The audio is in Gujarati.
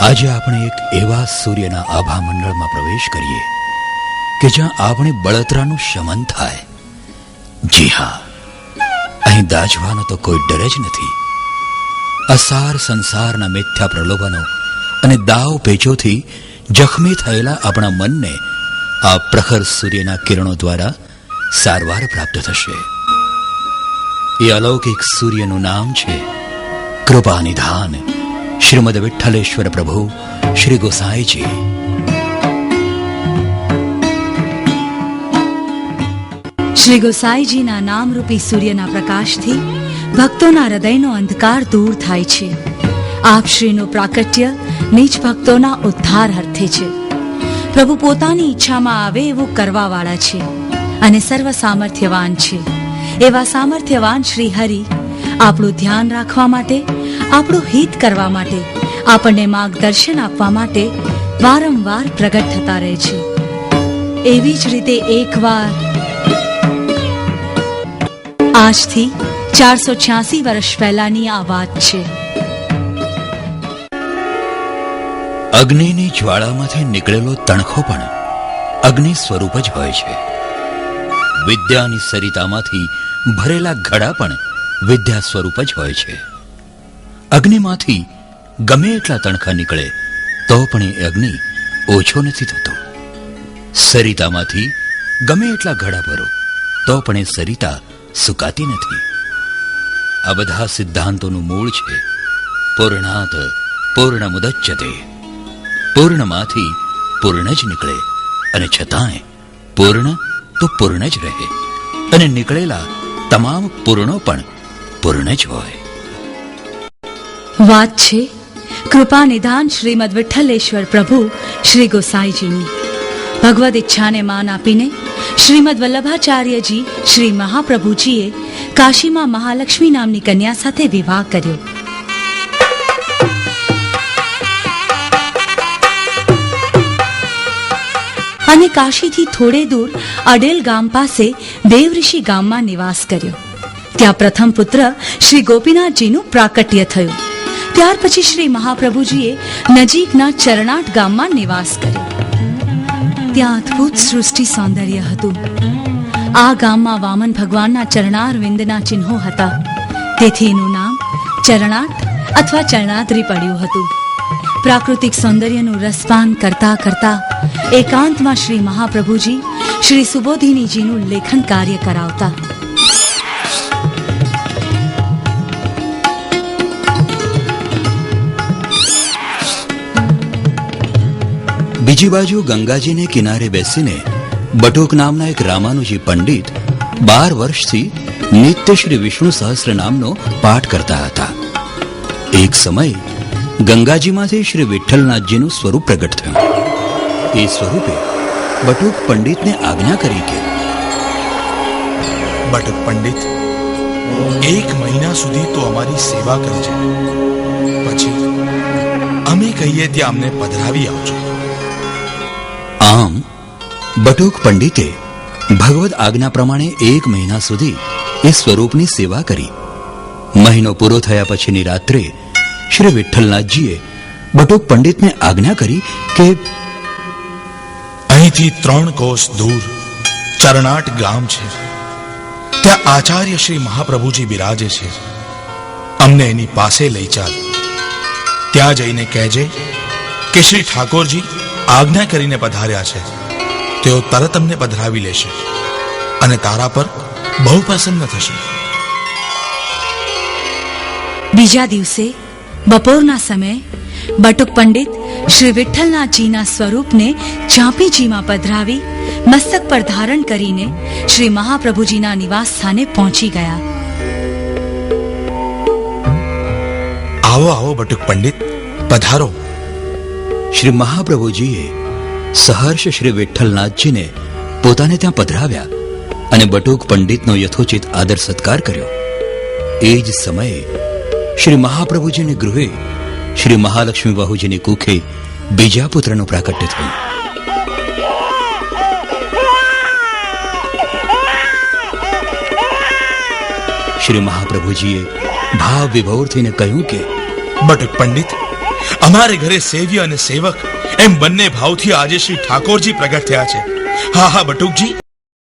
આજે આપણે એક એવા સૂર્યના આભા મંડળમાં પ્રવેશ કરીએ કે જ્યાં આપણે બળતરાનું શમન થાય. જી હા, અહીં દાઝવાનો તો કોઈ ડર જ નથી. અસાર સંસારના મિથ્યા પ્રલોભનો અને દાવ પેચોથી જખમી થયેલા આપણા મનને આ પ્રખર સૂર્યના કિરણો દ્વારા સારવાર પ્રાપ્ત થશે. એ અલૌકિક સૂર્યનું નામ છે કૃપાનિધાન શ્રીમદ વિઠ્ઠલેશ્વર પ્રભુ શ્રી ગોસાઈજી. શ્રી ગોસાઈજીના નામરૂપી સૂર્યના પ્રકાશથી ભક્તોના હૃદયનો અંધકાર દૂર થાય છે. આપ શ્રીનું પ્રાકટ્ય નીચ ભક્તોના ઉદ્ધાર અર્થે છે. પ્રભુ પોતાની ઈચ્છામાં આવે એવું કરવાવાળા છે અને સર્વ સામર્થ્યવાન છે. એવા સામર્થ્યવાન શ્રી હરિ આપણું ધ્યાન રાખવા માટે, આપણું હિત કરવા માટે, આપણને માર્ગદર્શન આપવા માટે વારંવાર પ્રગટ થતા રહે છે. એવી જ રીતે એકવાર આજથી 486 વર્ષ પહેલાની આ વાત છે. અગ્નિની જ્વાળામાંથી નીકળેલો તણખો પણ અગ્નિ સ્વરૂપ જ હોય છે. વિદ્યાની સરિતામાંથી ભરેલા ઘડા પણ વિદ્યા સ્વરૂપ જ હોય છે. અગ્નિમાંથી ગમે એટલા તણખા નીકળે તો પણ એ અગ્નિ ઓછો નથી થતો. સરિતામાંથી ગમે એટલા ઘડા ભરો તો પણ એ સરિતા સુકાતી નથી. આ બધા સિદ્ધાંતોનું મૂળ છે પૂર્ણાત પૂર્ણમુદચ્યતે. પૂર્ણમાંથી પૂર્ણ જ નીકળે અને છતાંય પૂર્ણ તો પૂર્ણ જ રહે અને નીકળેલા તમામ પૂર્ણો પણ પૂર્ણ જ હોય. વાત છે કૃપા નિધાન શ્રીમદ વિઠ્ઠલેશ્વર પ્રભુ શ્રી ગોસાઈજીની. ભગવદ ઈચ્છાને માન આપીને શ્રીમદ વલ્લભાચાર્યજી શ્રી મહાપ્રભુજીએ કાશીમાં મહાલક્ષ્મી નામની કન્યા સાથે વિવાહ કર્યો. અને કાશીથી થોડે દૂર અડેલ ગામ પાસે દેવઋષિ ગામમાં નિવાસ કર્યો. ત્યાં પ્રથમ પુત્ર શ્રી ગોપીનાથજીનું પ્રાકટ્ય થયું. ત્યાર પછી શ્રી મહાપ્રભુજીએ નજીકના ચરણાટ ગામમાં નિવાસ કર્યો. ત્યાં અદ્ભુત સૃષ્ટિ સૌંદર્ય હતું. આ ગામમાં વામન ભગવાનના ચરણાર વિંદના ચિહ્નો હતા. તેથી એનું નામ ચરણાટ અથવા ચરણાદ્રી પડ્યું હતું. પ્રાકૃતિક સૌંદર્યનું રસપાન કરતા કરતા એકાંતમાં શ્રી મહાપ્રભુજી શ્રી સુબોધિનીજીનું લેખન કાર્ય કરાવતા. બીજી બાજુ ગંગાજીને કિનારે બેસીને બટુક નામના એક રામાનુજી પંડિત 12 વર્ષથી નિત્ય શ્રી વિષ્ણુ સહસ્ર નામનો પાઠ કરતા હતા. એક સમય ગંગાજીમાંથી શ્રી વિઠ્ઠલનાથજીનું સ્વરૂપ પ્રગટ થયું. એ સ્વરૂપે બટુક પંડિતને આજ્ઞા કરી કે બટુક પંડિત, 1 મહિના સુધી તો અમારી સેવા કરજે. પછી અમે કહીએ ત્યાં અમને પધરાવી આવજો. આમ બટુક પંડિતે ભગવદ આજ્ઞા પ્રમાણે 1 મહિના સુધી એ સ્વરૂપની સેવા કરી. મહિનો પૂરો થયા પછીની રાત્રે શ્રી વિઠ્ઠલનાથજીએ બટુક પંડિતને આજ્ઞા કરી કે અહીંથી 3 કોસ દૂર ચરણાટ ગામ છે. ત્યાં આચાર્ય શ્રી મહાપ્રભુજી બિરાજે છે. અમને એની પાસે લઈ ચાલ. ત્યાં જઈને કહેજે કે શ્રી ઠાકોરજી આજ્ઞા કરીને પધાર્યા છે. તેઓ તરત અમને પધરાવી લેશે અને તારા પર બહુ પ્રસન્ન થશે. બીજા દિવસે બપોરના સમયે બટુક પંડિત શ્રી વિઠ્ઠલનાથજીના સ્વરૂપને ચાંપીજીમાં પધરાવી મસ્તક પર ધારણ કરીને શ્રી મહાપ્રભુજીના નિવાસ સ્થાને પહોંચી ગયા. આવો આવો બટુક પંડિત, પધારો. શ્રી મહાપ્રભુજીએ સહર્ષ શ્રી વિઠ્ઠલનાથજીને પોતાને ત્યાં પધરાવ્યા અને બટુક પંડિતનો યથોચિત આદર સત્કાર કર્યો. એ જ સમયે શ્રી મહાપ્રભુજીને ગૃહે શ્રી મહાલક્ષ્મી બાહુજીની કુખે બીજા પુત્રનું પ્રાકટ્ય થયું. શ્રી મહાપ્રભુજીએ ભાવ વિભોર થઈને કહ્યું કે બટુક પંડિત, અમારે ઘરે સેવ્ય અને સેવક એમ બંને ભાવથી આજે શ્રી ઠાકોરજી પ્રગટ થયા છે. હા હા બટુકજી,